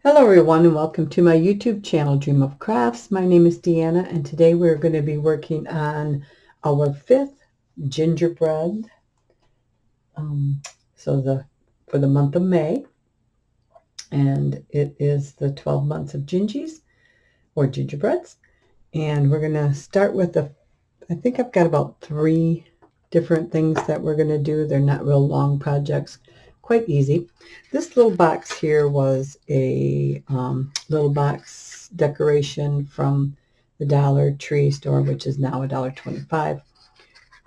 Hello everyone and welcome to my YouTube channel, Dream of Crafts. My name is Deanna and today we're going to be working on our fifth gingerbread for the month of May, and it is the 12 months of gingies or gingerbreads, and we're going to start with I think I've got about 3 different things that we're going to do. They're not real long projects, quite easy. This little box here was a little box decoration from the Dollar Tree store, which is now $1.25.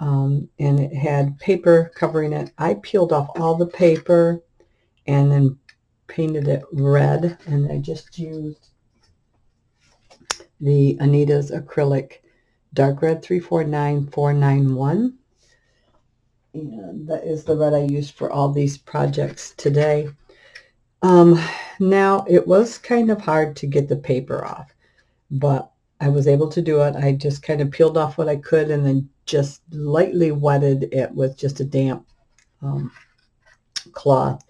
And it had paper covering it. I peeled off all the paper and then painted it red, and I just used the Anita's acrylic dark red 349491. And that is the red I used for all these projects today. Now it was kind of hard to get the paper off, but I was able to do it. I just kind of peeled off what I could and then just lightly wetted it with just a damp cloth,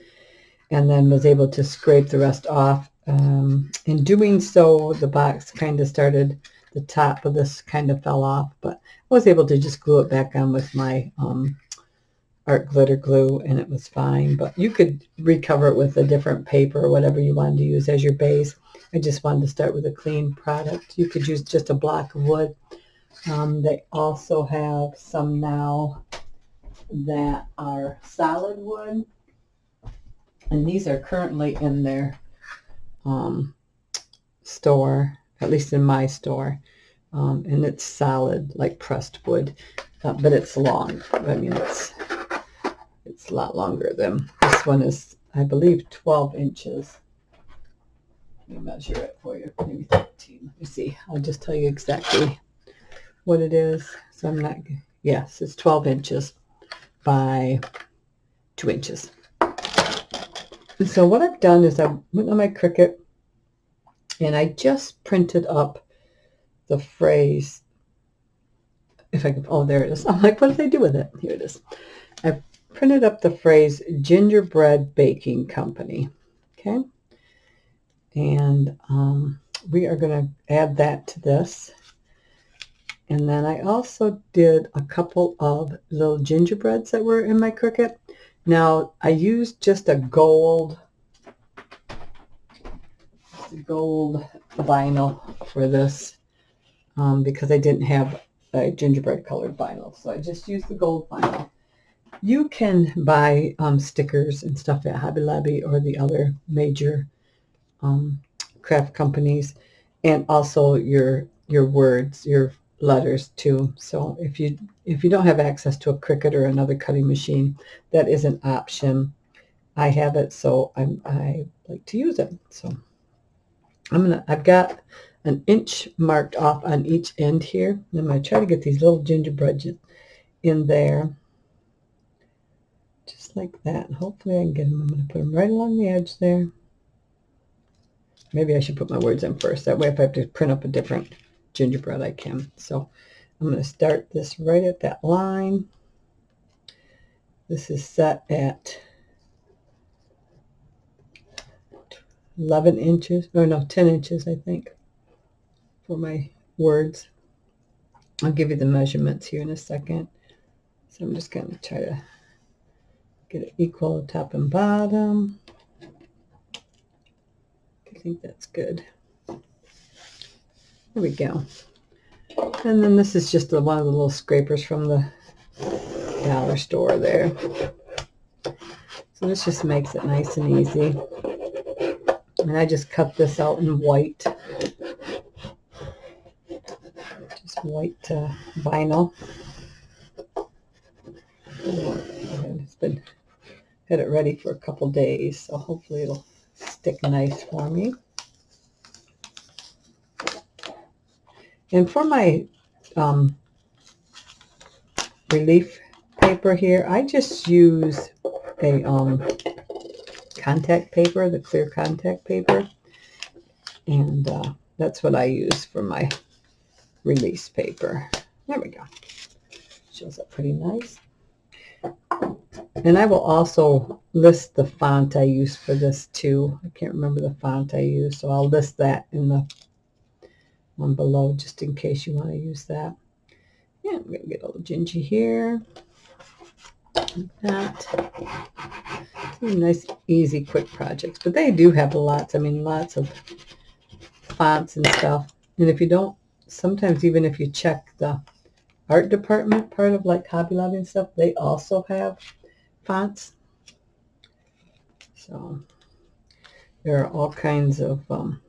and then was able to scrape the rest off. In doing so, the box kind of started, the top of this kind of fell off, but I was able to just glue it back on with my art glitter glue, and it was fine. But you could recover it with a different paper or whatever you wanted to use as your base. I just wanted to start with a clean product. You could use just a block of wood. They also have some now that are solid wood, and these are currently in their store, at least in my store, and it's solid like pressed wood, but it's long. I mean, it's a lot longer than this one is. I believe 12 inches. Let me measure it for you. Maybe 13. Let me see. I'll just tell you exactly what it is. So I'm not. Yes, it's 12 inches by 2 inches. And so what I've done is I went on my Cricut and I just printed up the phrase. If I can, oh, there it is. I'm like, what did they do with it? Here it is. I printed up the phrase Gingerbread Baking Company. Okay. And we are going to add that to this. And then I also did a couple of little gingerbreads that were in my Cricut. Now I used just a gold vinyl for this because I didn't have a gingerbread colored vinyl. So I just used the gold vinyl. You can buy stickers and stuff at Hobby Lobby or the other major craft companies, and also your words, your letters too. So if you don't have access to a Cricut or another cutting machine, that is an option. I have it, so I like to use it. So I've got an inch marked off on each end here. And I'm going to try to get these little gingerbreads in there, just like that. Hopefully I can get them. I'm going to put them right along the edge there. Maybe I should put my words in first. That way if I have to print up a different gingerbread, I can. So I'm going to start this right at that line. This is set at 11 inches, or no, 10 inches, I think, for my words. I'll give you the measurements here in a second. So I'm just going to try to get it equal top and bottom. I think that's good. There we go. And then this is just one of the little scrapers from the dollar store there. So this just makes it nice and easy. And I just cut this out in white. Just white vinyl. It's been had it ready for a couple days, so hopefully it'll stick nice for me. And for my relief paper here, I just use a contact paper, the clear contact paper, and that's what I use for my release paper. There we go. Shows up pretty nice. And I will also list the font I use for this too. I can't remember the font I use, so I'll list that in the one below just in case you want to use that. Yeah, I'm going to get a little gingy here. Like that. Nice, easy, quick projects. But they do have lots, I mean, lots of fonts and stuff. And if you don't, sometimes even if you check the art department part of like Hobby Lobby and stuff, they also have fonts. So there are all kinds of, look,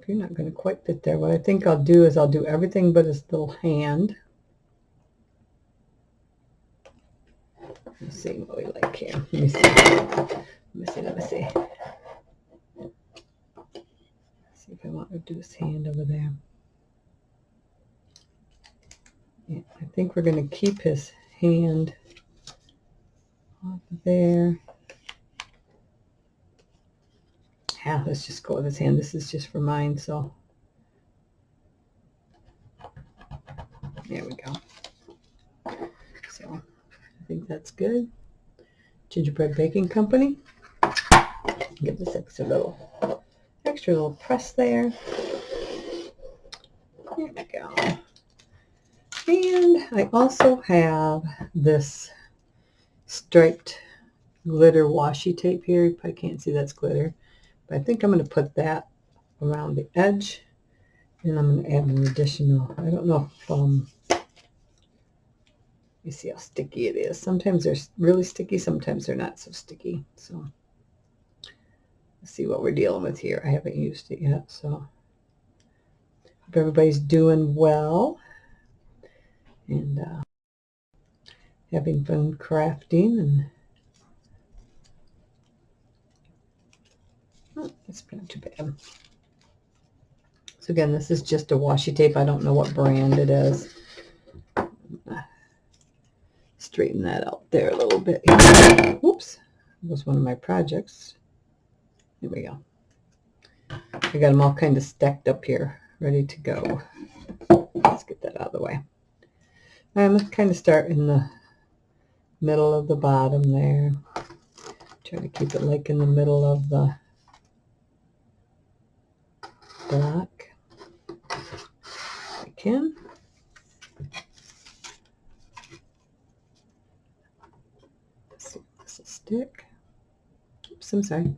you're not going to quite fit there. What I think I'll do is I'll do everything but his little hand. Let's see what we like here. Let me see. Let me see. See if I want to do his hand over there. Yeah, I think we're going to keep his hand off there. Yeah, let's just go with his hand. This is just for mine, so there we go. So I think that's good. Gingerbread Baking Company. Give this extra little press there. There we go. And I also have this striped glitter washi tape here. You probably can't see that's glitter, but I think I'm going to put that around the edge, and I'm going to add an additional, I don't know if, you see how sticky it is. Sometimes they're really sticky, sometimes they're not so sticky. So let's see what we're dealing with here. I haven't used it yet, so hope everybody's doing well and having fun crafting. And oh, it's not too bad. So again, this is just a washi tape. I don't know what brand it is. Straighten that out there a little bit. Whoops, that was one of my projects. Here we go. I got them all kind of stacked up here, ready to go. Let's get that out of the way. I'm going to kind of start in the middle of the bottom there. Try to keep it like in the middle of the block. I can. Let's see if this will stick. Oops, I'm sorry.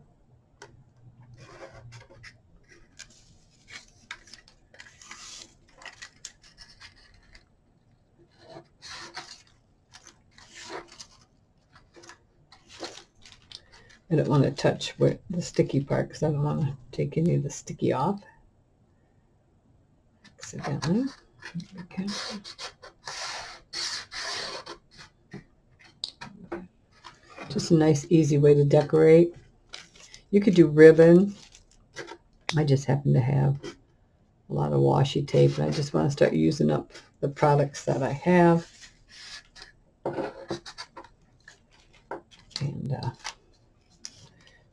I don't want to touch where the sticky part because I don't want to take any of the sticky off accidentally. Okay. Just a nice, easy way to decorate. You could do ribbon. I just happen to have a lot of washi tape, and I just want to start using up the products that I have. And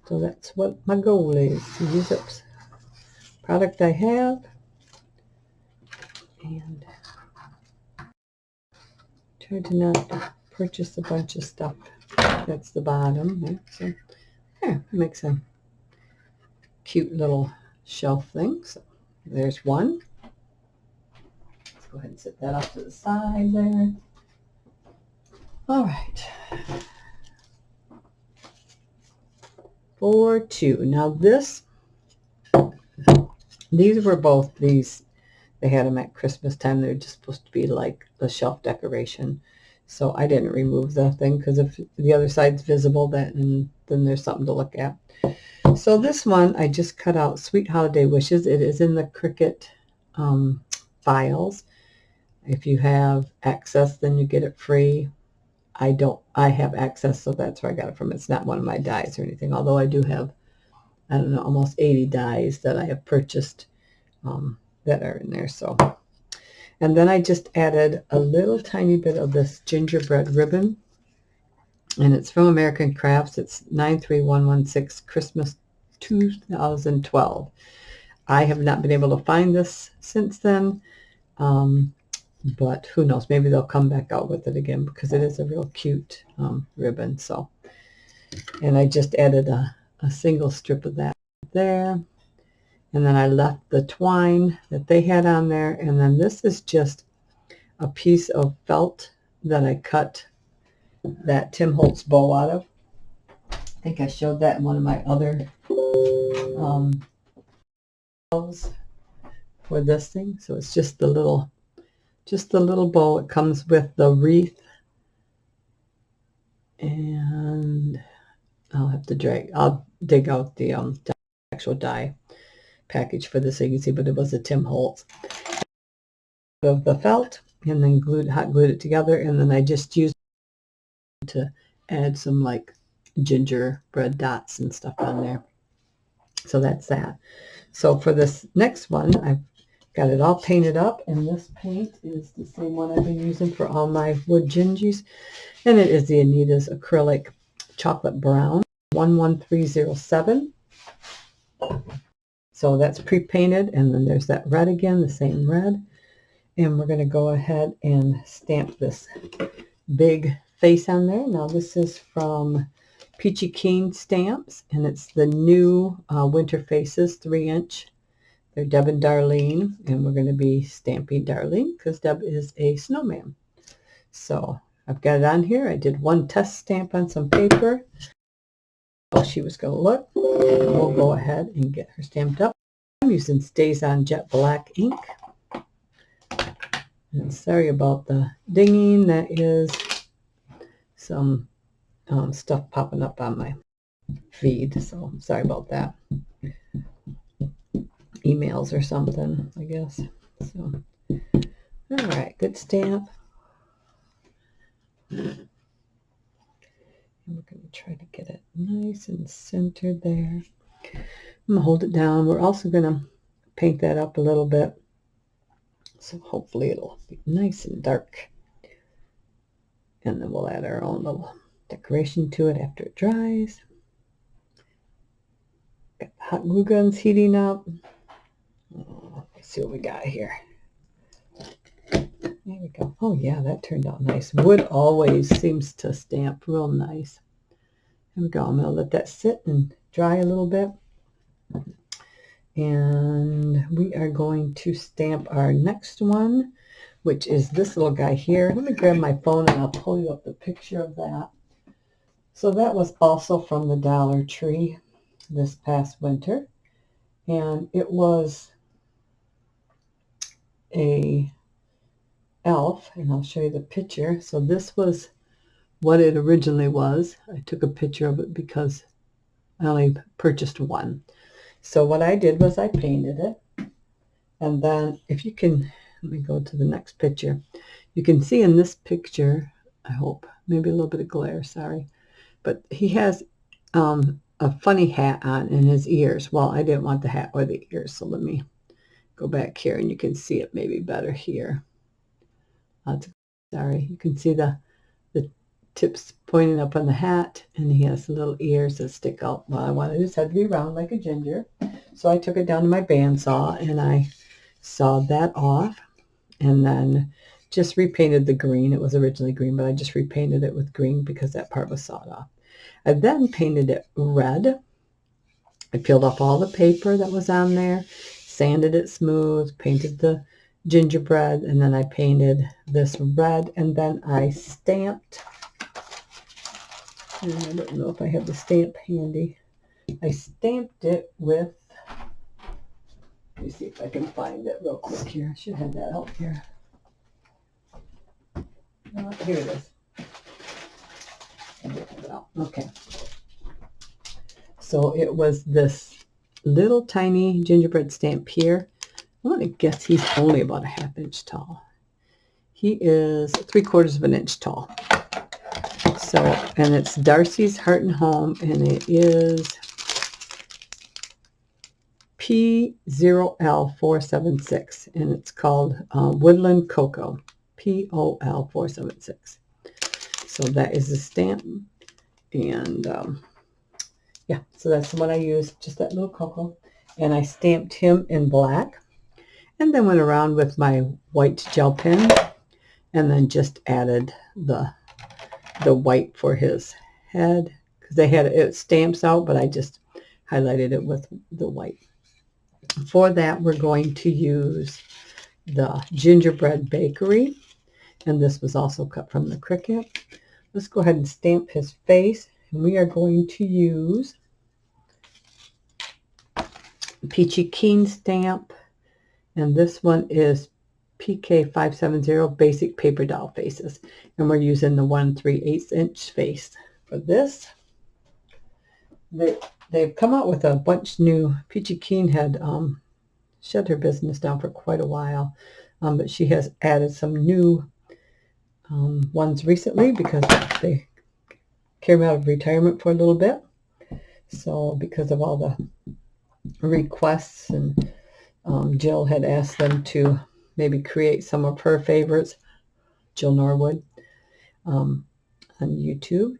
so that's what my goal is, to use up product I have and try to not purchase a bunch of stuff. That's the bottom. Right? So yeah, it makes a cute little shelf thing. So there's one. Let's go ahead and set that off to the side there. All right. For two. Now these were both these. They had them at Christmas time. They're just supposed to be like the shelf decoration. So I didn't remove the thing because if the other side's visible, then there's something to look at. So this one, I just cut out Sweet Holiday Wishes. It is in the Cricut files. If you have access, then you get it free. I have access, so that's where I got it from. It's not one of my dies or anything, although I do have, I don't know, almost 80 dies that I have purchased that are in there. So, and then I just added a little tiny bit of this gingerbread ribbon, and it's from American Crafts. It's 93116 Christmas 2012. I have not been able to find this since then. but who knows, maybe they'll come back out with it again because it is a real cute ribbon. So, and I just added a single strip of that there, and then I left the twine that they had on there, and then this is just a piece of felt that I cut that Tim Holtz bow out of. I think I showed that in one of my other for this thing. So it's just the little bow. It comes with the wreath, and I'll dig out the actual die package for this so you can see, but it was a Tim Holtz of the felt, and then hot glued it together, and then I just used it to add some like gingerbread dots and stuff on there. So that's that. So for this next one, I've got it all painted up, and this paint is the same one I've been using for all my wood gingies, and it is the Anita's acrylic chocolate brown 11307. So that's pre-painted, and then there's that red again, the same red, and we're going to go ahead and stamp this big face on there. Now this is from Peachy Keen Stamps, and it's the new Winter Faces 3-inch. They're Deb and Darlene, and we're going to be stamping Darlene because Deb is a snowman. So I've got it on here. I did one test stamp on some paper. Oh, she was going to look. And we'll go ahead and get her stamped up. I'm using Stays On Jet Black ink. And sorry about the dinging. That is some stuff popping up on my feed. So sorry about that. Emails or something, I guess. So, all right, good stamp. And we're going to try to get it nice and centered there. I'm going to hold it down. We're also going to paint that up a little bit. So hopefully it'll be nice and dark. And then we'll add our own little decoration to it after it dries. Got the hot glue guns heating up. Let's see what we got here. There we go. Oh yeah, that turned out nice. Wood always seems to stamp real nice. There we go. I'm going to let that sit and dry a little bit. And we are going to stamp our next one, which is this little guy here. Let me grab my phone and I'll pull you up the picture of that. So that was also from the Dollar Tree this past winter. And it was a elf, and I'll show you the picture. So this was what it originally was. I took a picture of it because I only purchased one. So what I did was I painted it, and then if you can, let me go to the next picture. You can see in this picture, I hope, maybe a little bit of glare, sorry, but he has a funny hat on in his ears. Well, I didn't want the hat or the ears, so let me go back here and you can see it maybe better here. Sorry, you can see the tips pointing up on the hat, and he has little ears that stick out. Well, I wanted his head to be round like a ginger, so I took it down to my bandsaw and I sawed that off, and then just repainted the green. It was originally green, but I just repainted it with green because that part was sawed off. I then painted it red. I peeled off all the paper that was on there, sanded it smooth, painted the gingerbread, and then I painted this red, and then I stamped. And I don't know if I have the stamp handy. I stamped it with, let me see if I can find it real quick here. I should have that out here. Here it is. Okay. So it was this little tiny gingerbread stamp here. I'm going to guess he's only about a 1/2 inch tall. He is 3/4 of an inch tall. So, and it's Darcy's Heart and Home, and it is P0L476, and it's called Woodland Cocoa, POL476. So that is the stamp, and yeah, so that's the one I used, just that little cocoa, and I stamped him in black, and then went around with my white gel pen and then just added the white for his head, because they had it stamps out, but I just highlighted it with the white. For that, we're going to use the Gingerbread Bakery, and this was also cut from the Cricut. Let's go ahead and stamp his face, and we are going to use Peachy Keen stamp, and this one is PK570 Basic Paper Doll Faces, and we're using the 1 3/8 inch face for this. They've come out with a bunch new. Peachy Keen had shut her business down for quite a while, but she has added some new ones recently because they came out of retirement for a little bit. So because of all the requests, and Jill had asked them to maybe create some of her favorites, Jill Norwood, on YouTube.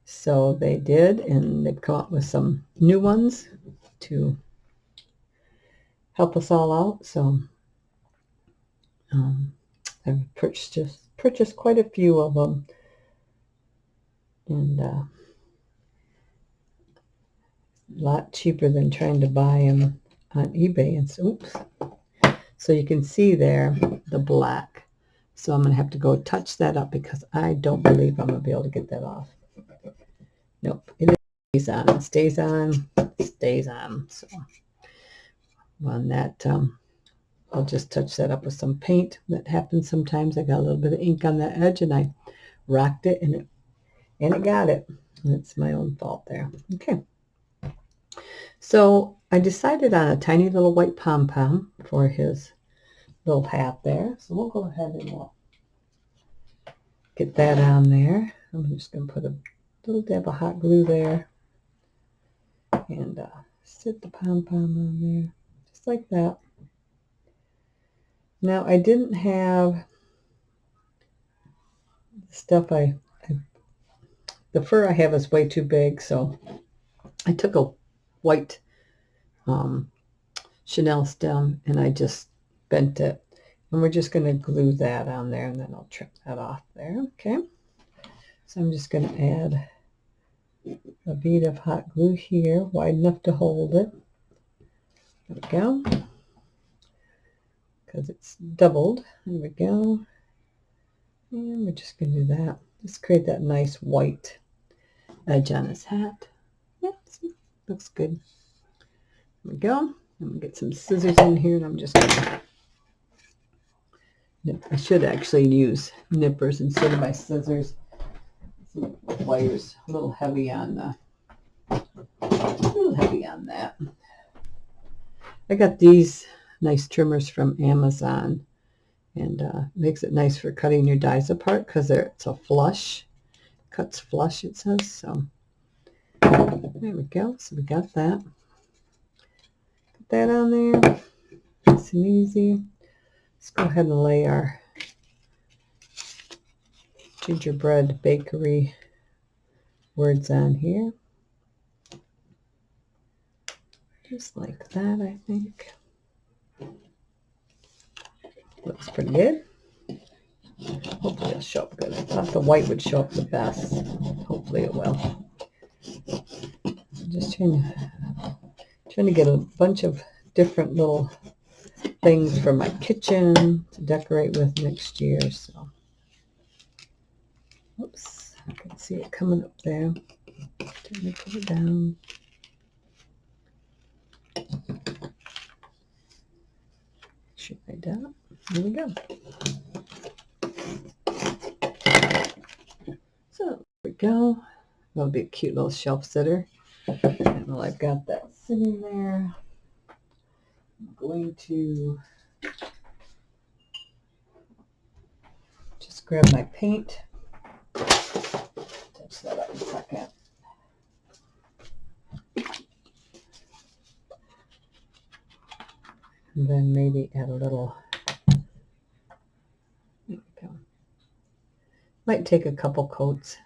So they did, and they've come up with some new ones to help us all out. So I've purchased quite a few of them, and a lot cheaper than trying to buy them on eBay. And so, so you can see there the black. So I'm going to have to go touch that up because I don't believe I'm going to be able to get that off. Nope, it stays on. It stays on. Stays on. So on that, I'll just touch that up with some paint. That happens sometimes. I got a little bit of ink on the edge, and I rocked it, and it got it. It's my own fault there. Okay. So I decided on a tiny little white pom-pom for his little hat there. So we'll go ahead and get that on there. I'm just going to put a little dab of hot glue there and sit the pom-pom on there just like that. Now I didn't have stuff. The fur I have is way too big, so I took a white Chanel stem and I just bent it, and we're just going to glue that on there, and then I'll trim that off there. Okay, so I'm just going to add a bead of hot glue here, wide enough to hold it. There we go, because it's doubled. There we go, and we're just going to do that. Just create that nice white edge on his hat. Yep, looks good. There we go. I'm going to get some scissors in here, and I'm just going to nip. I should actually use nippers instead of my scissors. Some wires a little heavy on that. I got these nice trimmers from Amazon, and makes it nice for cutting your dies apart because it's a flush. Cuts flush, it says. So there we go. So we got that. Put that on there. Nice and easy. Let's go ahead and lay our Gingerbread Bakery words on here. Just like that, I think. Looks pretty good. Hopefully it'll show up good. I thought the white would show up the best. Hopefully it will. I'm just trying to get a bunch of different little things for my kitchen to decorate with next year. So, oops, I can see it coming up there. Let me put it down. Should I do? Here we go. So there we go. That'll be a cute little shelf sitter. And while I've got that sitting there, I'm going to just grab my paint. Touch that up in a second. And then maybe add a little. There we go. Might take a couple coats,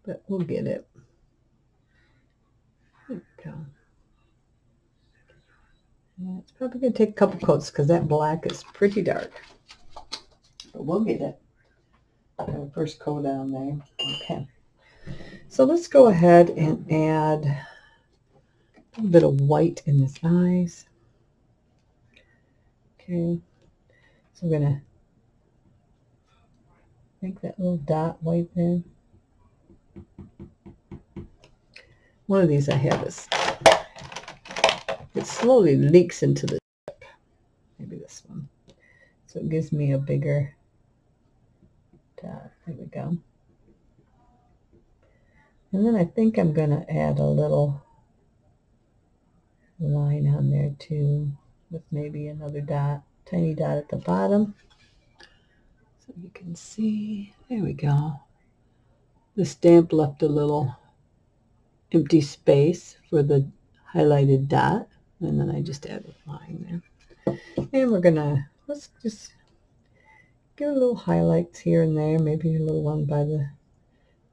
but we'll get it. There we go. Yeah, it's probably going to take a couple coats because that black is pretty dark. but we'll get it. First coat on there. Okay. So let's go ahead and add a little bit of white in his eyes. Okay. So we're going to make that little dot white there. One of these I have is, it slowly leaks into the tip. Maybe this one. So it gives me a bigger dot. There we go. And then I think I'm going to add a little line on there too, with maybe another dot, tiny dot at the bottom. So you can see, there we go. The stamp left a little empty space for the highlighted dot, and then I just added a line there. And we're gonna, let's just give a little highlights here and there, maybe a little one by the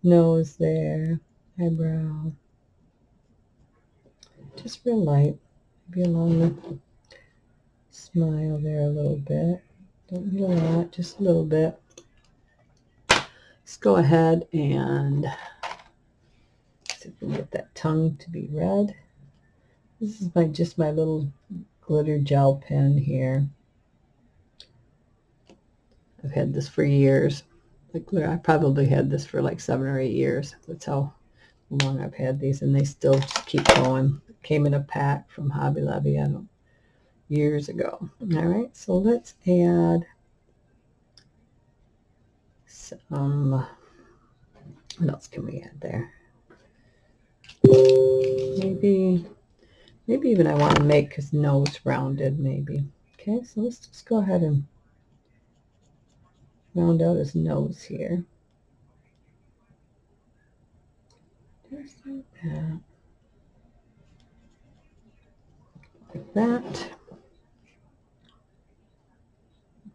nose there, eyebrow, just real light, maybe along the smile there a little bit. Don't need a lot, just a little bit. Let's go ahead and see if we can get that tongue to be red. This is just my little glitter gel pen here. I've had this for years. I probably had this for like 7 or 8 years. That's how long I've had these, and they still just keep going. It came in a pack from Hobby Lobby, I don't know, years ago. All right, so let's add some, what else can we add there? Maybe even I want to make his nose rounded, maybe. Okay, so let's just go ahead and round out his nose here. Just like that. Like that.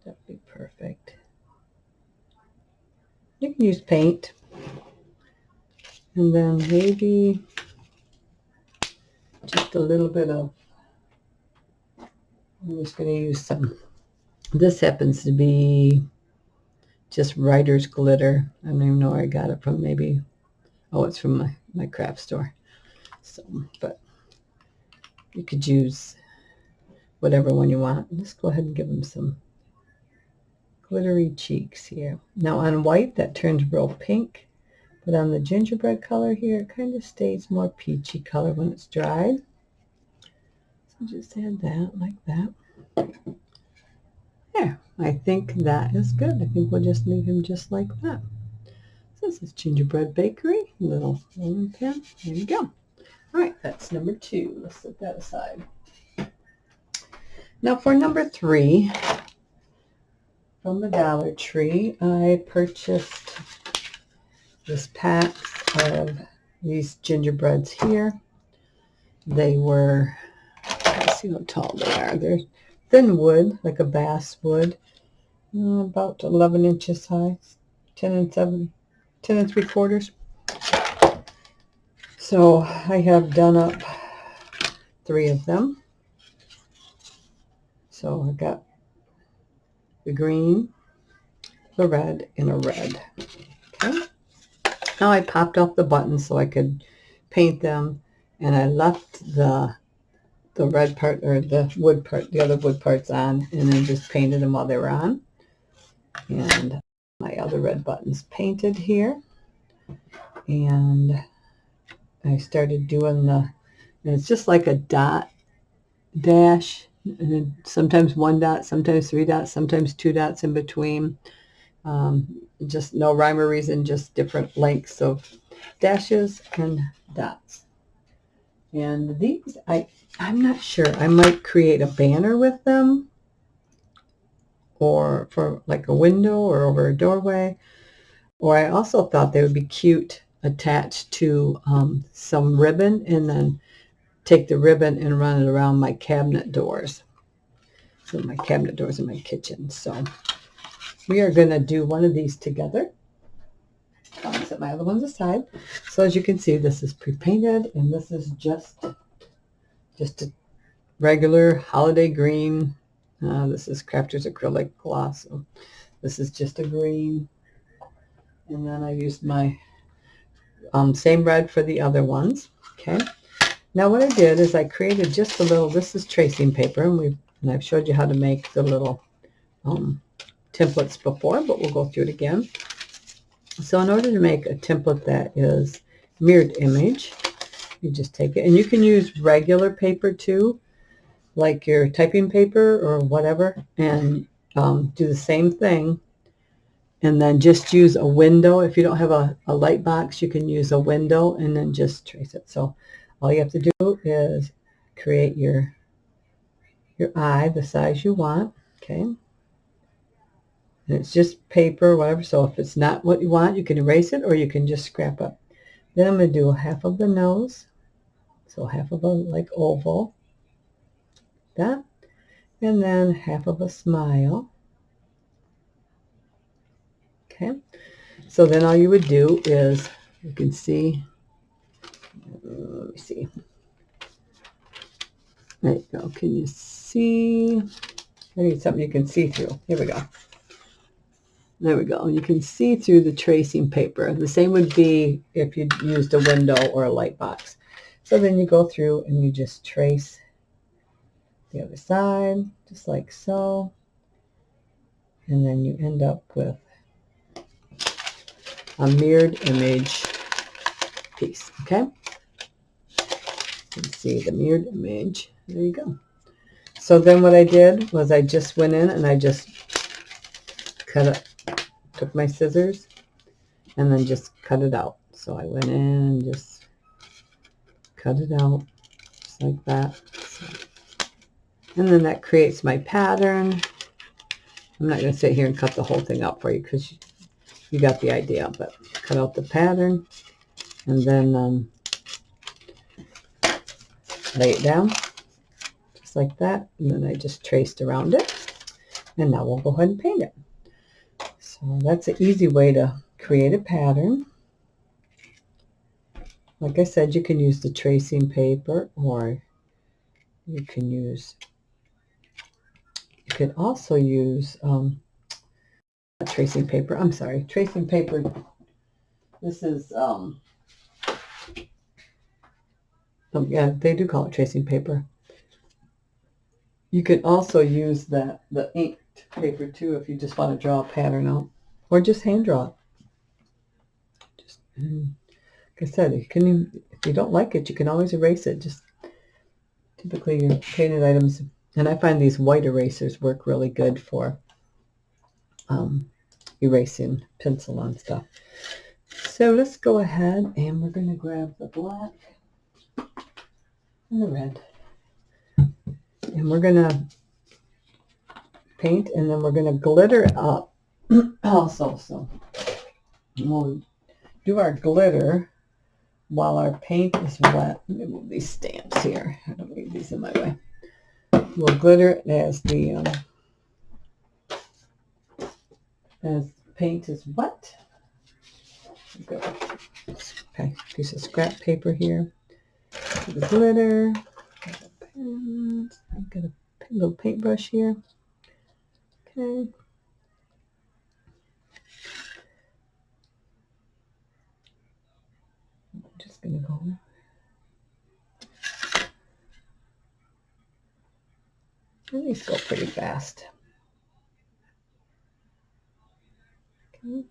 That'd be perfect. You can use paint. And then maybe just a little bit of, I'm just going to use some, this happens to be just writer's glitter. I don't even know where I got it from. Maybe, oh, it's from my craft store. So, but you could use whatever one you want. Let's go ahead and give them some glittery cheeks here. Now on white, that turns real pink. But on the gingerbread color here, it kind of stays more peachy color when it's dried. So just add that like that. There, I think that is good. I think we'll just leave him just like that. So this is Gingerbread Bakery, little rolling pin. There you go. All right, that's number 2. Let's set that aside. Now for number 3, from the Dollar Tree, I purchased this pack of these gingerbreads here. They were, let's see how tall they are. They're thin wood, like a bass wood, about 11 inches high, 10 and 3/4. So I have done up 3 of them. So I got the green, the red, and a red. Okay. Now I popped off the buttons so I could paint them, and I left the red part, or the wood part, the other wood parts on, and then just painted them while they were on. And my other red buttons painted here, and I started doing and it's just like a dot dash, and then sometimes 1 dot, sometimes 3 dots, sometimes 2 dots in between. Just no rhyme or reason, just different lengths of dashes and dots. And these, I'm not sure. I might create a banner with them, or for like a window or over a doorway. Or I also thought they would be cute attached to some ribbon, and then take the ribbon and run it around my cabinet doors. So my cabinet doors in my kitchen. So we are going to do one of these together. I'll set my other ones aside. So as you can see, this is pre-painted, and this is just a regular holiday green. This is Crafter's acrylic gloss. So This is just a green. And then I used my same red for the other ones. Okay. Now what I did is I created just a little, this is tracing paper, and I've showed you how to make the little templates before, but we'll go through it again. So in order to make a template that is mirrored image, you just take it, and you can use regular paper too, like your typing paper or whatever, and do the same thing, and then just use a window. If you don't have a light box, you can use a window and then just trace it. So all you have to do is create your eye the size you want, okay? And it's just paper, whatever. So if it's not what you want, you can erase it or you can just scrap it. Then I'm going to do half of the nose, so half of a like oval, that, and then half of a smile. Okay, so then all you would do is, you can see, let me see. There you go. Can you see? I need something you can see through. Here we go. There we go. You can see through the tracing paper. The same would be if you used a window or a light box. So then you go through and you just trace the other side, just like so. And then you end up with a mirrored image piece, okay? You can see the mirrored image. There you go. So then what I did was I just went in and I just cut it, took my scissors and then just cut it out. So I went in and just cut it out just like that. And then that creates my pattern. I'm not going to sit here and cut the whole thing out for you because you got the idea, but cut out the pattern and then lay it down just like that. And then I just traced around it. And now we'll go ahead and paint it. So that's an easy way to create a pattern. Like I said, you can use the tracing paper, or you can use, you could also use tracing paper. I'm sorry, tracing paper. This is, yeah, they do call it tracing paper. You can also use the inked paper too if you just want to draw a pattern out, or just hand draw it. Just, like I said, you can, if you don't like it, you can always erase it. Just typically your painted items, and I find these white erasers work really good for erasing pencil on stuff. So let's go ahead and we're going to grab the black and the red, and we're going to paint, and then we're going to glitter it up also. So we'll do our glitter while our paint is wet. Let me move these stamps here. I don't need these in my way. We'll glitter it as the as paint is wet. Go. Okay, piece of scrap paper here. The glitter. I've got a little paintbrush here. Okay. I'm just gonna go. These go pretty fast. Okay.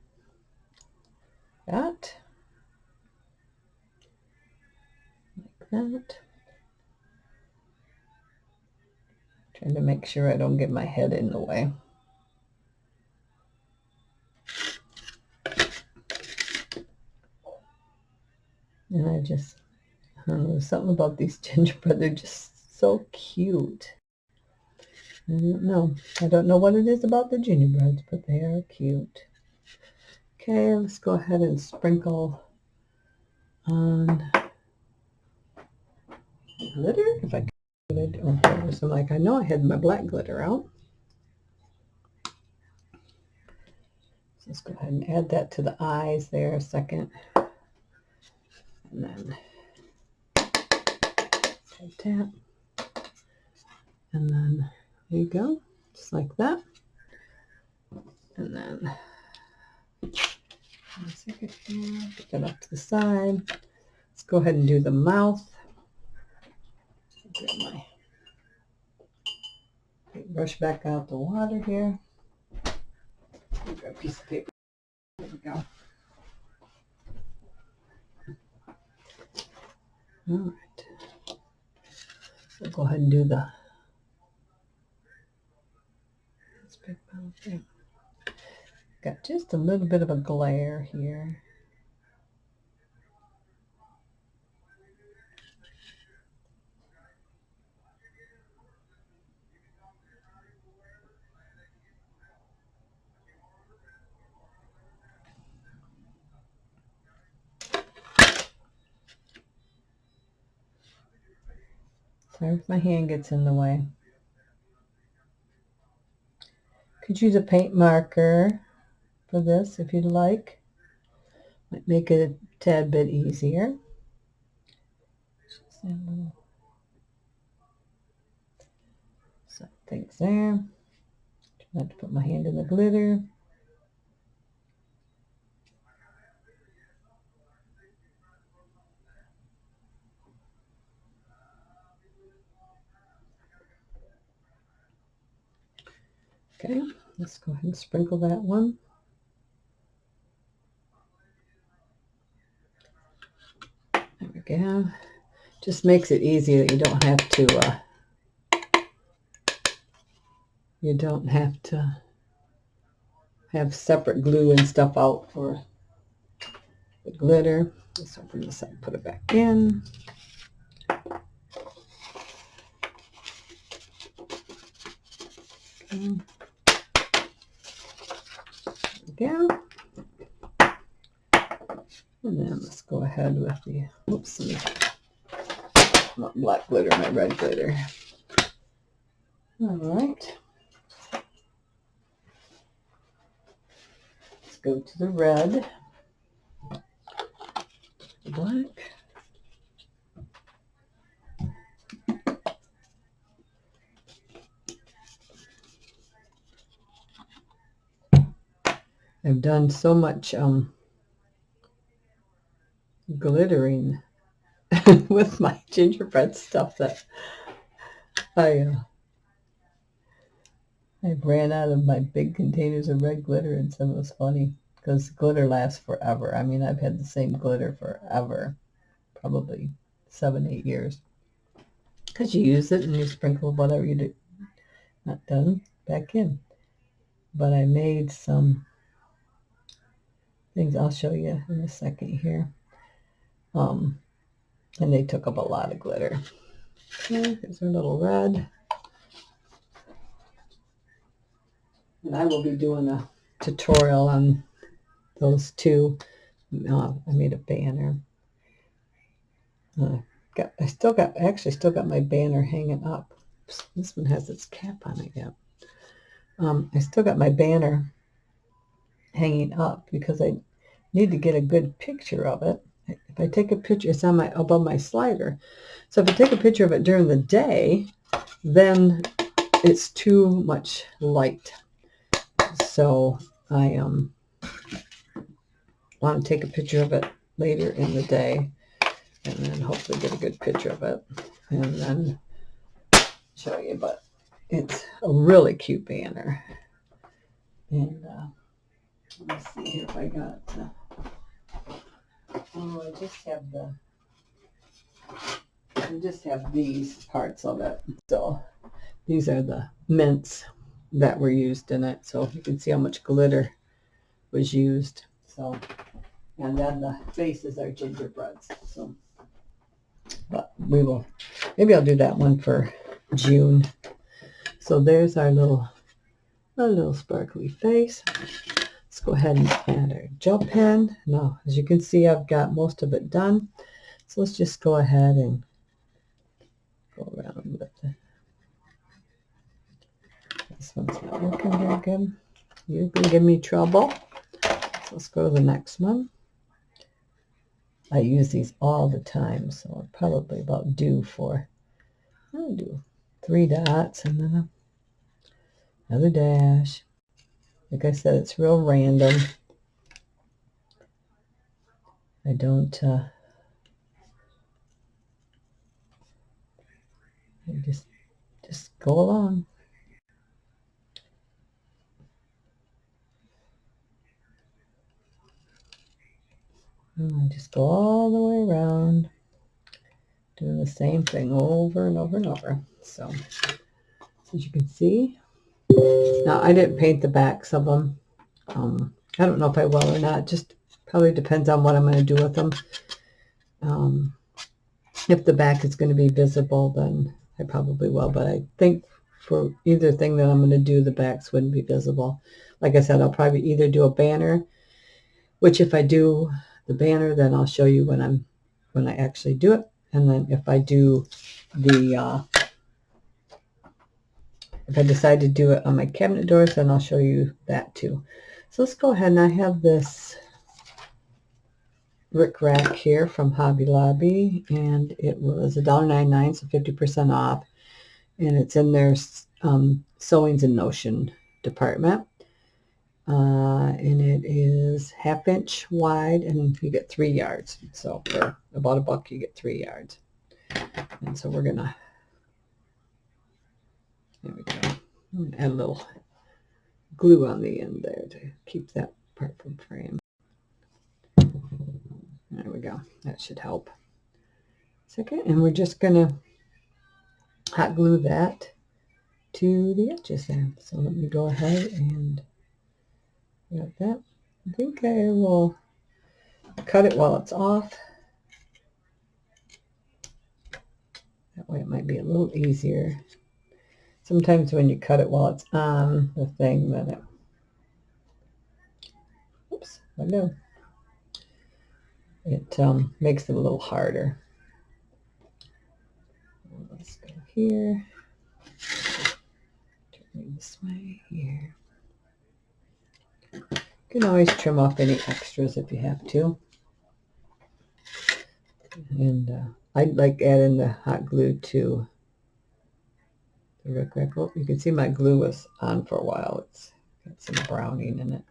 That. Like that. Trying to make sure I don't get my head in the way. And I don't know, there's something about these gingerbread. They're just so cute. I don't know what it is about the gingerbreads, but they are cute. Okay, let's go ahead and sprinkle on glitter. If I could, I'm like, I know I had my black glitter out. So let's go ahead and add that to the eyes there a second. And then tap. And then there you go, just like that. And then, one second here, get that up to the side. Let's go ahead and do the mouth. Get my brush back out the water here. Grab a piece of paper. There we go. All right. We'll go ahead and do the big mouth there. Got just a little bit of a glare here. Sorry if my hand gets in the way. Could use a paint marker for this if you'd like. Might make it a tad bit easier. Just a little some things there. Try not to put my hand in the glitter. Okay, let's go ahead and sprinkle that one. There we go. Just makes it easy that you don't have to have separate glue and stuff out for the glitter. Let's open this up and put it back in. Okay. There we go. And then let's go ahead with the, oops, not black glitter, my red glitter. All right. Let's go to the red, the black. I've done so much glittering with my gingerbread stuff that I ran out of my big containers of red glitter, and so it was funny because glitter lasts forever. I mean, I've had the same glitter forever, probably 7-8 years, because you use it and you sprinkle whatever you do not done back in. But I made some things I'll show you in a second here. And they took up a lot of glitter. Okay, here's our little red. And I will be doing a tutorial on those two. I made a banner. I still got my banner hanging up. Oops, this one has its cap on it yet. I still got my banner hanging up because I need to get a good picture of it. If I take a picture, it's on above my slider. So if I take a picture of it during the day, then it's too much light. So I want to take a picture of it later in the day, and then hopefully get a good picture of it, and then show you. But it's a really cute banner. And let me see here if I got. I just have these parts of it. So these are the mints that were used in it. So you can see how much glitter was used. So, and then the faces are gingerbreads. So, but maybe I'll do that one for June. So there's our little sparkly face. Let's go ahead and add our gel pen. Now, as you can see, I've got most of it done. So let's just go ahead and go around with it. This one's not working very good. You can give me trouble. So let's go to the next one. I use these all the time, so I'm probably about due for, I'll do 3 dots and then another dash. Like I said, it's real random. I don't, I just go along. And I just go all the way around, doing the same thing over and over and over. So as you can see, now I didn't paint the backs of them. I don't know if I will or not. Just probably depends on what I'm going to do with them. If the back is going to be visible, then I probably will. But I think for either thing that I'm going to do, the backs wouldn't be visible. Like I said, I'll probably either do a banner, which if I do the banner, then I'll show you when I actually do it. And then if I do the if I decide to do it on my cabinet doors, then I'll show you that too. So let's go ahead, and I have this Rickrack here from Hobby Lobby, and it was $1.99, so 50% off, and it's in their sewings and notion department, and it is 1/2 inch wide, and you get 3 yards. So for about $1 you get 3 yards. And so we're gonna, there we go, I'm gonna add a little glue on the end there to keep that part from frame. There we go. That should help. Second, and we're just gonna hot glue that to the edges there. So let me go ahead and got that. I think I will cut it while it's off. That way it might be a little easier. Sometimes when you cut it while it's on the thing, then it, oops, I know. It makes it a little harder. Let's go here. Turn it this way here. You can always trim off any extras if you have to. And I like adding the hot glue to the Rickrack. Oh, you can see my glue was on for a while. It's got some browning in it.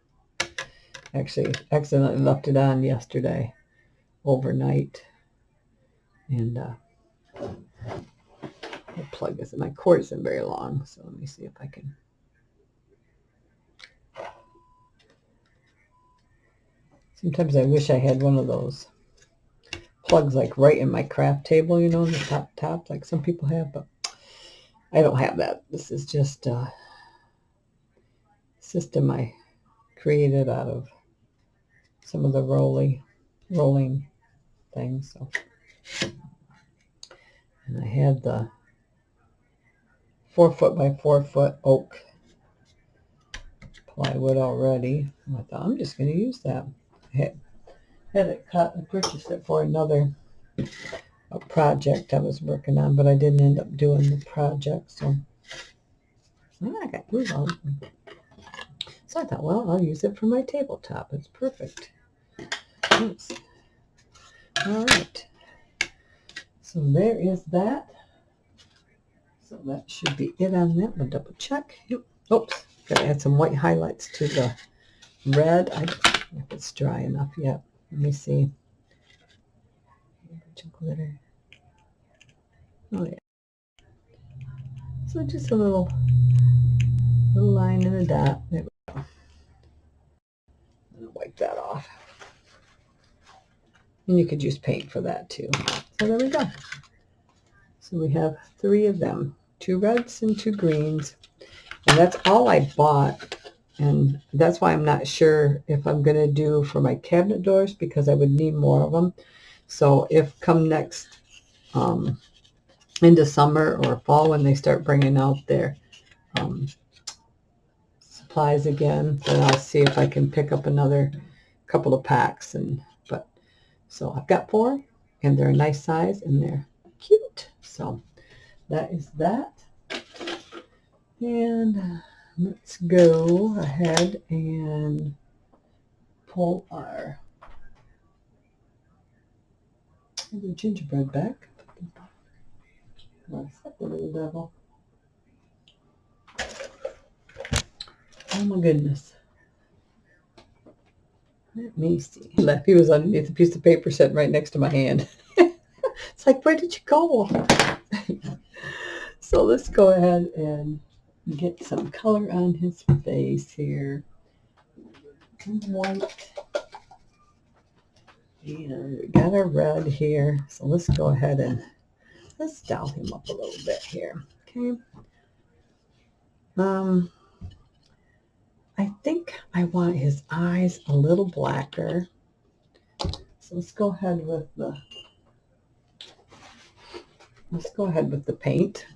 Actually, accidentally left it on yesterday overnight. And the plug isn't, my cord isn't very long, so let me see if I can. Sometimes I wish I had one of those plugs like right in my craft table, you know, the top like some people have, but I don't have that. This is just a system I created out of some of the rolling things. So, and I had the 4 foot by 4 foot oak plywood already. I thought I'm just going to use that. I had it cut. I purchased it for a project I was working on, but I didn't end up doing the project. So I got glue on. So I thought, well, I'll use it for my tabletop. It's perfect. Oops. All right. So there is that. So that should be it on that. We'll double check. Yep. Oops. Got to add some white highlights to the red. I don't know if it's dry enough yet. Let me see. A bunch of glitter. Oh yeah. So just a little line and a dot. There we go. I'm gonna wipe that off. And you could use paint for that too. So there we go. So we have 3 of them, 2 reds and 2 greens. And that's all I bought. And that's why I'm not sure if I'm going to do for my cabinet doors, because I would need more of them. So if come next into summer or fall, when they start bringing out their supplies again, then I'll see if I can pick up another couple of packs. But so I've got 4, and they're a nice size, and they're cute. So that is that. And let's go ahead and pull our gingerbread back. What's that little devil? Oh my goodness. Let me see. He left. He was underneath a piece of paper sitting right next to my hand. It's like, where did you go? So let's go ahead and get some color on his face here. White. And we got our red here. So let's go ahead and let's doll him up a little bit here. Okay. I think I want his eyes a little blacker. So let's go ahead with the paint.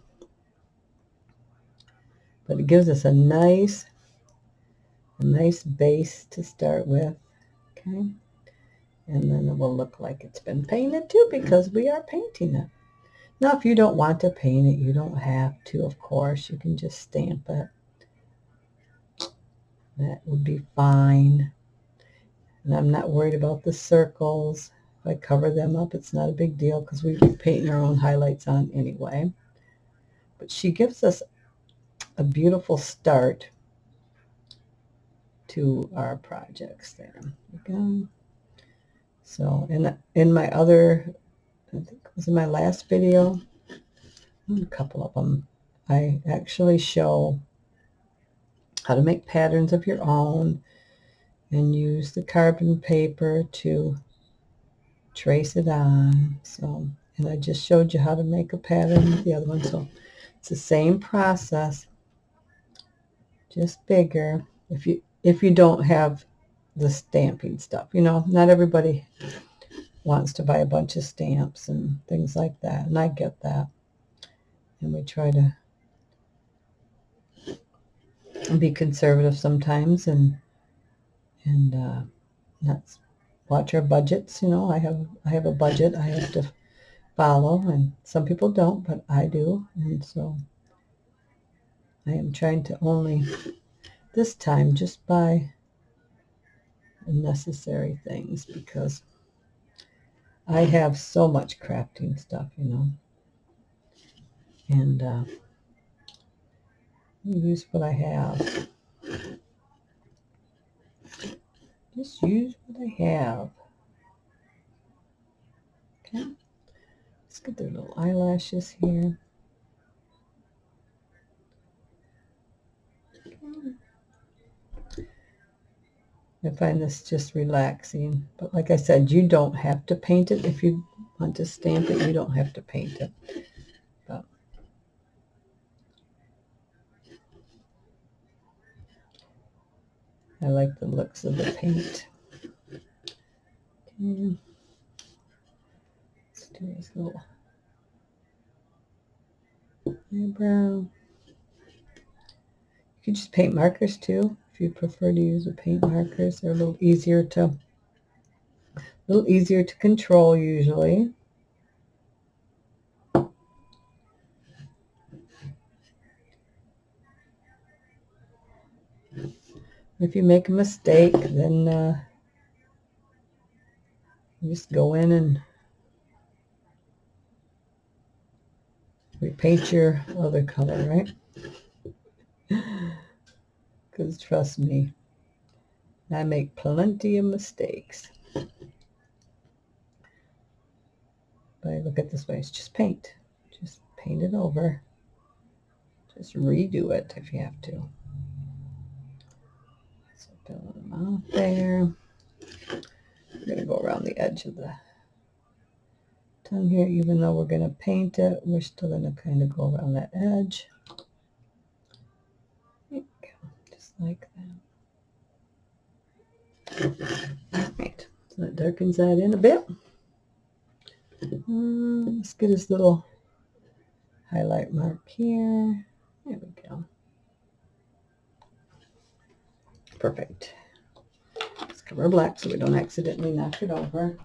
But it gives us a nice base to start with. Okay. And then it will look like it's been painted too because we are painting it. Now, if you don't want to paint it, you don't have to, of course. You can just stamp it. That would be fine. And I'm not worried about the circles. If I cover them up, it's not a big deal because we be painting our own highlights on anyway. But she gives us a beautiful start to our projects there. Okay. So in my other, I think it was in my last video, a couple of them, I actually show how to make patterns of your own and use the carbon paper to trace it on. So, and I just showed you how to make a pattern with the other one. So it's the same process, just bigger. If you don't have the stamping stuff, you know, not everybody wants to buy a bunch of stamps and things like that, and I get that. And we try to be conservative sometimes and not watch our budgets. You know, I have a budget I have to follow, and some people don't, but I do. And so I am trying to only this time just buy necessary things because I have so much crafting stuff, you know, and use what I have. Just use what I have. Okay. Let's get their little eyelashes here. I find this just relaxing. But like I said, you don't have to paint it. If you want to stamp it, you don't have to paint it. But I like the looks of the paint. Okay. Let's do his little eyebrow. You could just paint markers too, if you prefer to use the paint markers. They're a little easier to control usually. If you make a mistake, then you just go in and repaint your other color, right? Because trust me, I make plenty of mistakes. But I look at it this way, it's just paint. Just paint it over. Just redo it if you have to. So fill them out there. We're going to go around the edge of the tongue here. Even though we're going to paint it, we're still going to kind of go around that edge. There we go. Just like that. All right. So that darkens that in a bit. Let's get his little highlight mark here. There we go. Perfect. Let's cover black so we don't accidentally knock it over.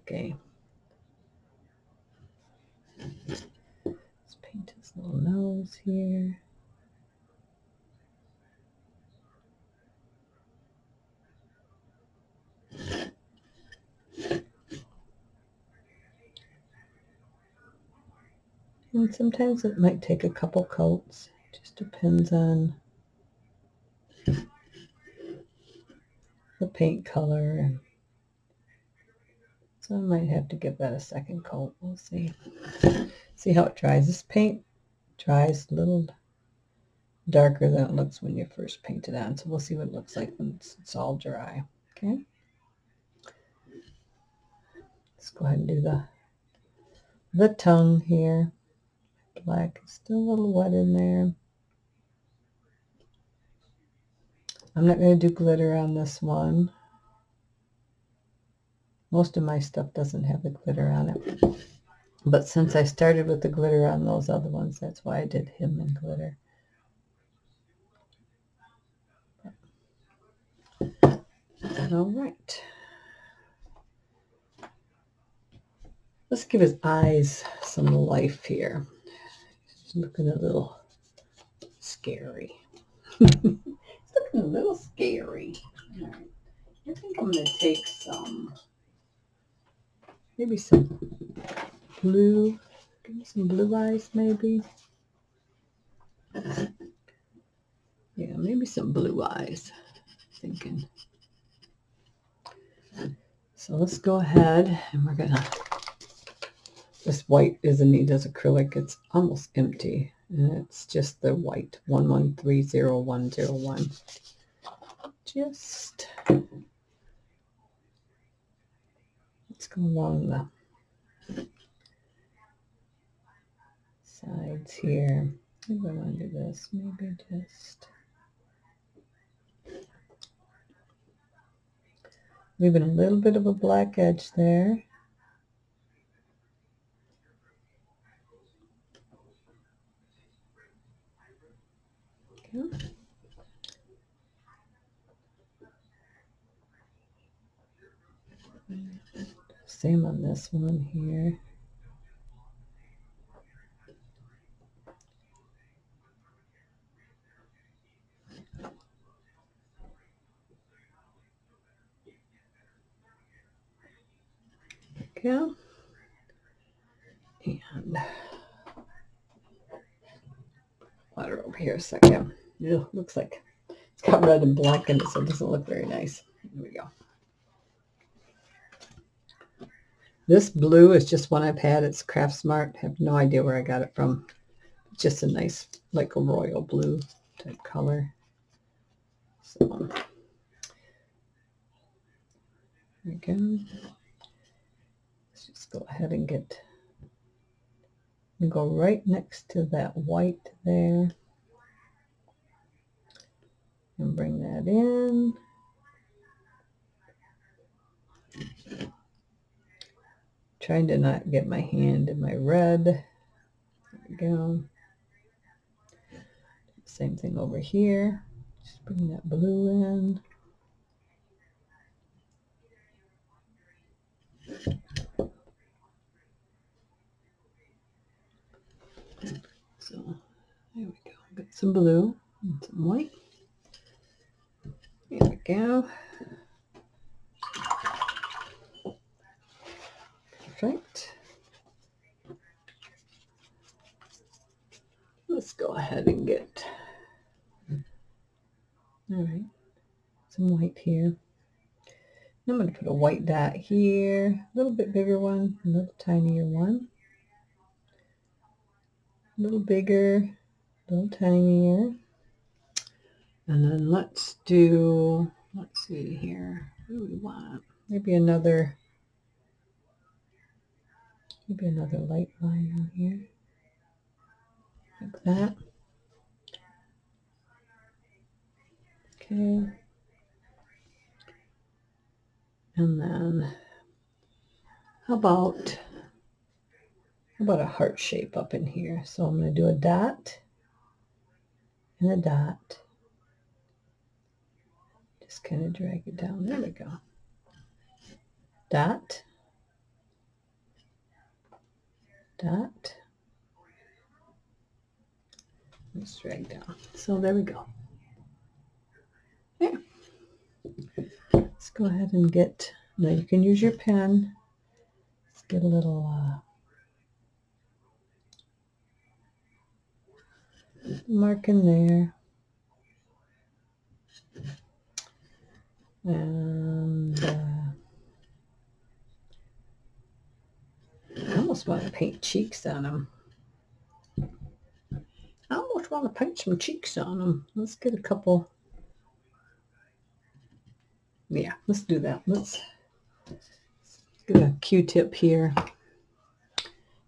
Okay. Let's paint his little nose here. And sometimes it might take a couple coats. Just depends on the paint color. And so I might have to give that a second coat. We'll see. See how it dries. This paint dries a little darker than it looks when you first paint it on. So we'll see what it looks like when it's all dry. Okay. Let's go ahead and do the tongue here. Black is still a little wet in there. I'm not going to do glitter on this one. Most of my stuff doesn't have the glitter on it. But since I started with the glitter on those other ones, that's why I did him in glitter. All right. Let's give his eyes some life here. He's looking a little scary. He's looking a little scary. All right. I think I'm going to take maybe some blue. Give me some blue eyes, maybe. Yeah, maybe some blue eyes. Thinking. So let's go ahead and we're gonna. This white is Anita's acrylic. It's almost empty, and it's just the white 11300101. Just let's go along the sides here. Maybe I want to do this. Maybe just leaving a little bit of a black edge there. Okay. Same on this one here. Okay. And water over here a second. Ew, looks like it's got red and black in it, so it doesn't look very nice. Here we go. This blue is just one I've had. It's Craft Smart. I have no idea where I got it from. It's just a nice, like a royal blue type color. So there we go. Let's just go ahead and go right next to that white there. And bring that in. Trying to not get my hand in my red. There we go. Same thing over here. Just bring that blue in. So there we go. Got some blue and some white. There we go. Perfect. Let's go ahead and get, all right, some white here. I'm going to put a white dot here, a little bit bigger one, a little tinier one, a little bigger, a little tinier. And then let's see here, what do we want? Maybe another light line on here, like that. Okay. And then how about a heart shape up in here? So I'm going to do a dot and a dot. Just kind of drag it down. There we go. Dot. Dot. Let's drag down. So there we go. There. Let's go ahead and get, now you can use your pen. Let's get a little mark in there. And I almost want to paint cheeks on them. I almost want to paint some cheeks on them. Let's get a couple. Yeah, let's do that. Let's get a Q-tip here.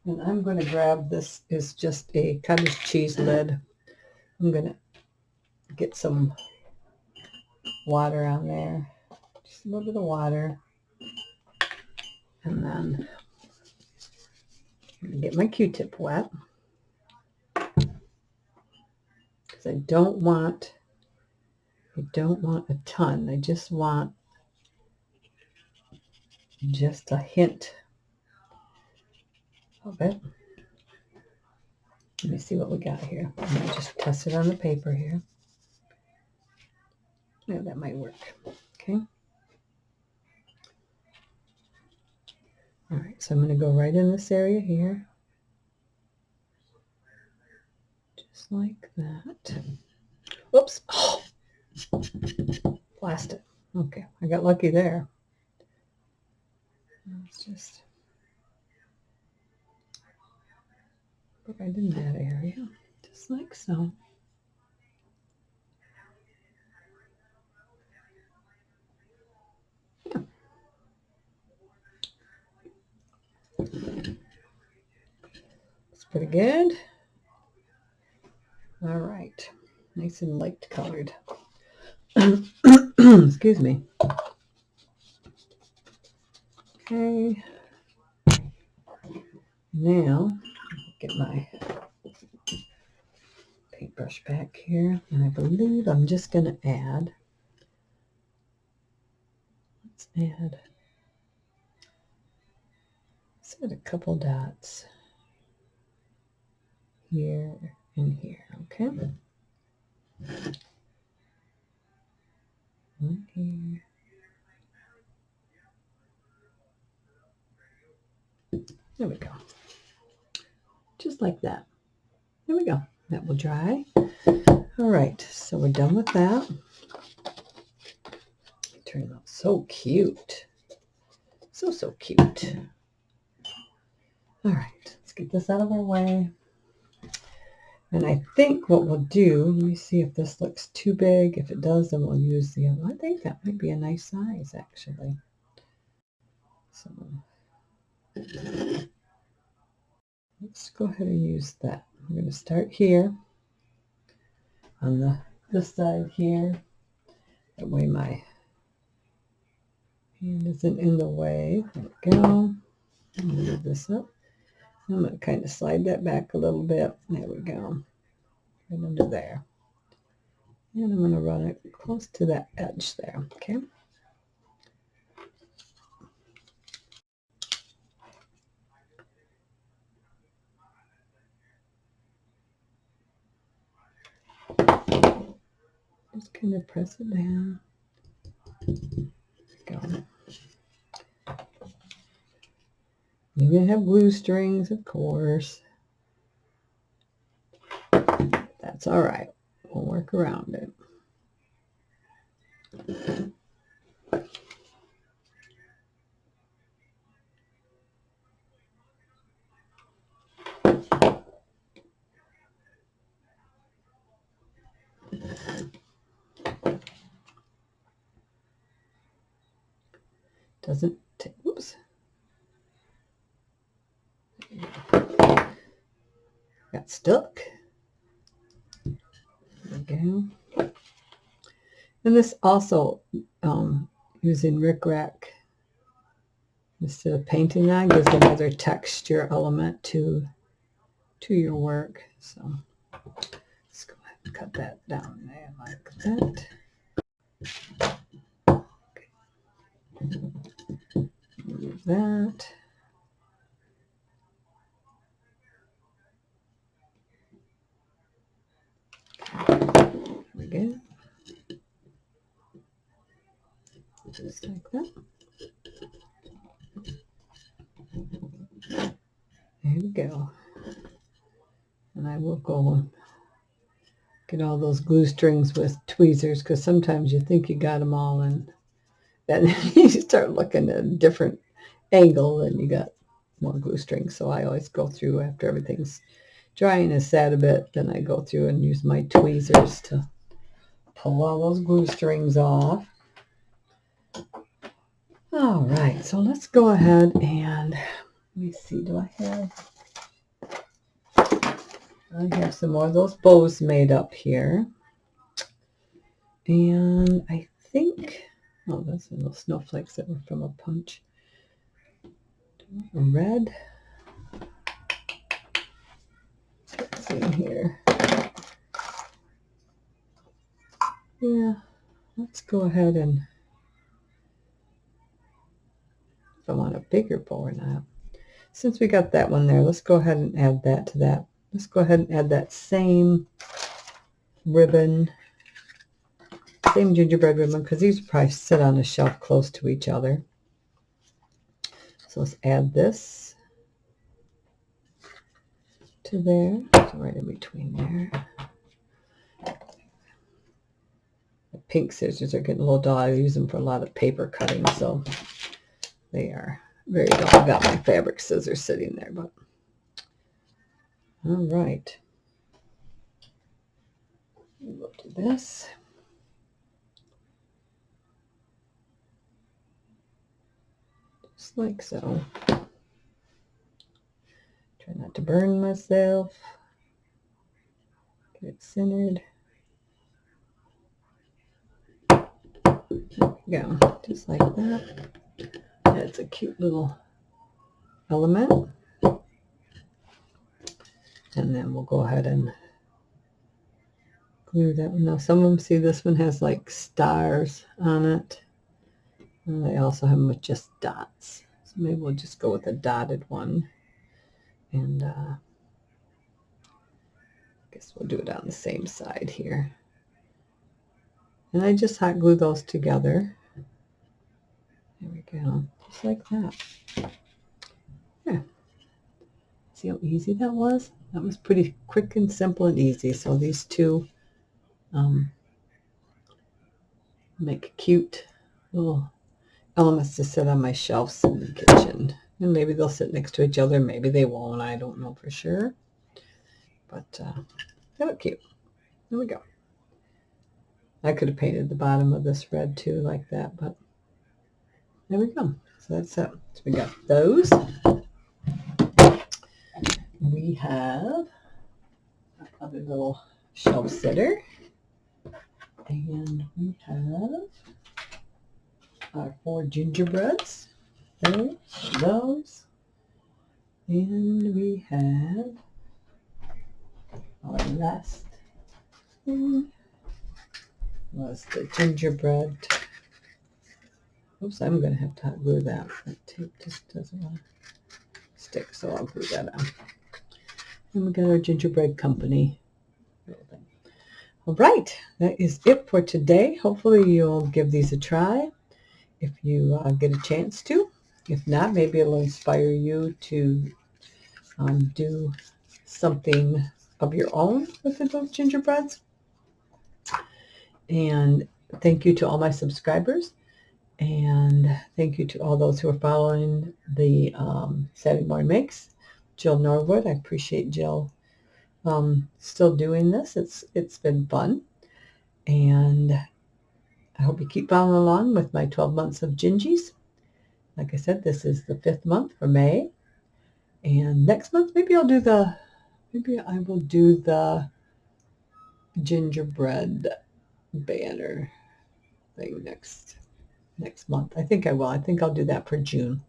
And I'm going to grab, this is just a cottage cheese lid. I'm going to get some water on there. Just a little bit of water. And then I'm going to get my Q-tip wet. Because I don't want a ton. I just want just a hint of it. Let me see what we got here. I'm going to just test it on the paper here. Yeah, that might work. Okay. All right, so I'm going to go right in this area here. Just like that. Whoops. Oh, plastic. Okay, I got lucky there. Let's just go right in that area, just like so. Yeah. It's pretty good. All right, nice and light colored. Excuse me. Okay. Now, get my paintbrush back here, and I believe I'm just going to add, let's add a couple dots here and here, okay? One here. There we go. Just like that. There we go. That will dry. All right, so we're done with that. It turned out so cute. So cute. All right, let's get this out of our way. And I think what we'll do, let me see if this looks too big. If it does, then we'll use the other. I think that might be a nice size, actually. So let's go ahead and use that. I'm going to start here on this side here. That way my hand isn't in the way. There we go. Move this up. I'm going to kind of slide that back a little bit. There we go. Right under there. And I'm going to run it close to that edge there. Okay. Just kind of press it down. There we go. You're going to have glue strings, of course. That's all right. We'll work around it. Doesn't take, oops. Got stuck. There we go. And this also, using Rickrack, instead of painting that, gives another texture element to your work. So let's go ahead and cut that down there like that. Okay. Move that. There we go. just like that. There we go. And I will go get all those glue strings with tweezers, because sometimes you think you got them all, and then you start looking at a different angle and you got more glue strings. So I always go through after everything's drying and sat a bit, then I go through and use my tweezers to pull all those glue strings off. All right, so let's go ahead and let me see, I have some more of those bows made up here. And I think, oh, those are little snowflakes that were from a punch. Red. Let's see here. Yeah, let's go ahead and, if I want a bigger bow or not. Since we got that one there, let's go ahead and add that to that. Let's go ahead and add that same ribbon, same gingerbread ribbon, because these probably sit on a shelf close to each other. So let's add this to there, so right in between there. The pink scissors are getting a little dull. I use them for a lot of paper cutting, so they are very dull. I've got my fabric scissors sitting there, but all right. We'll do this. Just like so. Try not to burn myself. Get it centered. There we go. Just like that. That's a cute little element. And then we'll go ahead and glue that one. Now some of them, see, this one has like stars on it. And they also have them with just dots. So maybe we'll just go with a dotted one. And I guess we'll do it on the same side here. And I just hot glue those together. There we go. Just like that. Yeah. See how easy that was? That was pretty quick and simple and easy. So these two make cute little elements to sit on my shelves in the kitchen. And maybe they'll sit next to each other. Maybe they won't. I don't know for sure. But they look cute. There we go. I could have painted the bottom of this red too like that, but there we go. So that's it. So we got those. We have another little shelf sitter. And we have our 4 gingerbreads. Those. And we have our last thing was the gingerbread. Oops, I'm going to have to hot glue that. That tape just doesn't want to stick, so I'll glue that on. And we got our gingerbread company. All right, that is it for today. Hopefully you'll give these a try if you get a chance to. If not, maybe it'll inspire you to do something of your own with those gingerbreads. And thank you to all my subscribers. And thank you to all those who are following the Saturday Morning Makes. Jill Norwood, I appreciate Jill still doing this. It's been fun. And I hope you keep following along with my 12 months of Gingies. Like I said, this is the 5th month for May. And next month, maybe I will do the gingerbread banner thing next month. I think I will. I think I'll do that for June.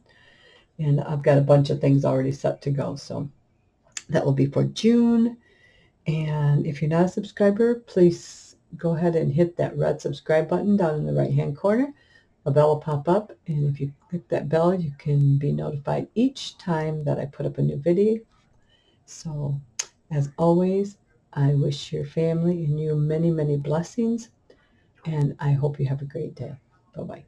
And I've got a bunch of things already set to go. So that will be for June. And if you're not a subscriber, please go ahead and hit that red subscribe button down in the right-hand corner. A bell will pop up. And if you click that bell, you can be notified each time that I put up a new video. So as always, I wish your family and you many, many blessings. And I hope you have a great day. Bye-bye.